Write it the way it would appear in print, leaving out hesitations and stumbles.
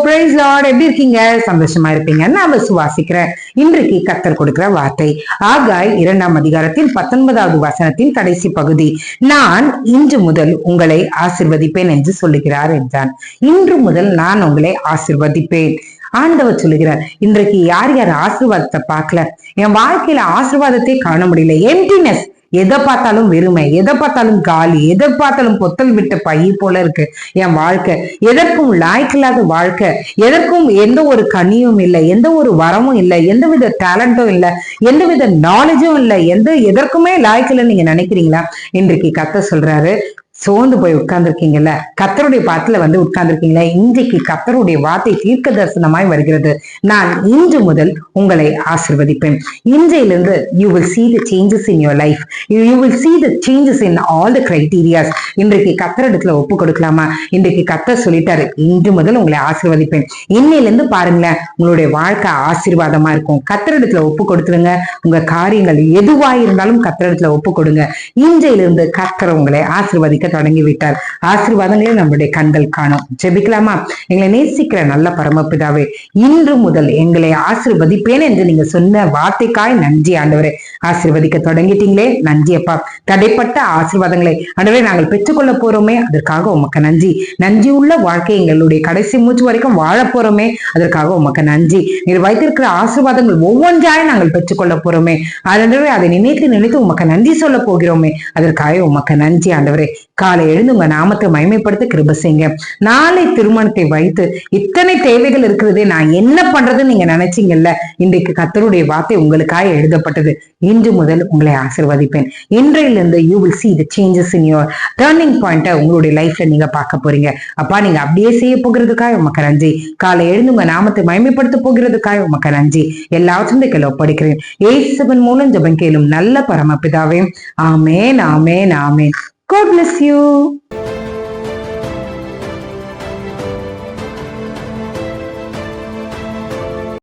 Price Lord. எப்படி இருக்கீங்க? சந்தோஷமா இருப்பீங்க நான் விசுவாசிக்கிறேன். இன்றைக்கு கர்த்தர் கொடுக்கிற வார்த்தை ஆகாய் 2ஆம் அதிகாரத்தின் 19வது வசனத்தின் கடைசி பகுதி. நான் இன்று முதல் உங்களை ஆசிர்வதிப்பேன் என்று சொல்லுகிறார் என்றான். இன்று முதல் நான் உங்களை ஆசிர்வதிப்பேன். ஆண்டவர் சொல்லுகிறார். இன்றைக்கு யார் யார் ஆசீர்வாதத்தை பார்க்கல, என் வாழ்க்கையில ஆசீர்வாதத்தை காண முடியல, எம்டினஸ், எதை பார்த்தாலும் வெறுமை, எதை பார்த்தாலும் காலி, எதை பார்த்தாலும் பொத்தல் விட்ட பை போல இருக்கு என் வாழ்க்கை, எதற்கும் லாய்க்கில்லாத வாழ்க்கை, எதற்கும் எந்த ஒரு கனியும் இல்லை, எந்த ஒரு வரமும் இல்லை, எந்த வித டேலண்டும் இல்லை, எந்த வித நாலேஜும் இல்லை, எதற்குமே லாய்க்கில்லை நீங்க நினைக்கிறீங்களா? இன்றைக்கு கர்த்தர் சொல்றாரு, சோர்ந்து போய் உட்கார்ந்துருக்கீங்கல்ல, கர்த்தருடைய பாத்துல வந்து உட்கார்ந்துருக்கீங்களா? இன்றைக்கு கர்த்தருடைய வார்த்தை தீர்க்க தரிசனமாய் வருகிறது. நான் இன்று முதல் உங்களை ஆசிர்வதிப்பேன். இன்றையிலிருந்து you will see the changes in your life. You will see the changes in all the criterias. இன்றைக்கு கர்த்தரிடத்துல ஒப்பு கொடுக்கலாமா? இன்றைக்கு கர்த்தர் சொல்லிட்டாரு, இன்று முதல் உங்களை ஆசிர்வதிப்பேன். இன்னையிலிருந்து பாருங்களேன், உங்களுடைய வாழ்க்கை ஆசீர்வாதமா இருக்கும். கர்த்தரிடத்துல ஒப்பு கொடுத்துருங்க. உங்க காரியங்கள் எதுவாயிருந்தாலும் கர்த்தரிடத்துல ஒப்பு கொடுங்க. இன்றையிலிருந்து கர்த்தர் உங்களை ஆசீர்வதிக்க தொடங்கி விட்டார். ஆசீர்வாதங்களே நம்முடைய கண்கள் காணும். ஜெபிக்கலாமா? எங்களை நேசிக்கிற நல்ல பரமபிதாவே, இன்று முதல் எங்களை ஆசீர்வதிப்பேன் என்று நீங்க சொன்ன வார்த்தைக்காய் நன்றி ஆண்டவரே. ஆசீர்வதிக்க தொடங்கிட்டீங்களே, நன்றி அப்பா. தடைப்பட்ட ஆசீர்வாதங்களை ஆண்டவரே நாங்கள் பெற்றுக்கொள்ள போறோமே, அதற்காக உமக்கு நன்றி. நன்றி உள்ள வாழ்க்கை எங்களுடைய கடைசி மூச்சு வரைக்கும் வாழ போறோமே, அதற்காக உமக்கு நன்றி. நீர் வைத்திருக்கிற ஆசீர்வாதங்கள் ஒவ்வொன்றாய் நாங்கள் பெற்றுக்கொள்ள போறோமே, ஆண்டவரே அதை நினைத்து நினைத்து உமக்கு நன்றி சொல்ல போகிறோமே, அதற்காக உமக்கு நன்றி ஆண்டவரே. காலை எழுந்து உங்க நாமத்தை மகிமைப்படுத்த கிருபை செய்யுங்க. நாளை திருமணத்தை வைத்து இத்தனை தேவைகள் இருக்கிறதே, நான் என்ன பண்றதுன்னு நீங்க நினைச்சீங்கல்ல, இன்றைக்கு கர்த்தருடைய வார்த்தை உங்களுக்காக எழுதப்பட்டது. இன்று முதல் உங்களை ஆசீர்வதிப்பேன். இன்றையிலிருந்து you will see the changes in your turning point. உங்களுடைய லைஃப்ல நீங்க பார்க்க போறீங்க. அப்பா, நீங்க அப்படியே செய்ய போகிறதுக்காக உமக்கு நன்றி. காலை எழுந்து உங்க நாமத்தை மகிமைப்படுத்த போகிறதுக்காக உமக்கு நன்றி. எல்லாவற்றையும் ஒப்படைக்கிறேன். இயேசுவின் மூலம் ஜெபம் கேளும் நல்ல பரமபிதாவே. ஆமென், ஆமென், ஆமென். God bless you.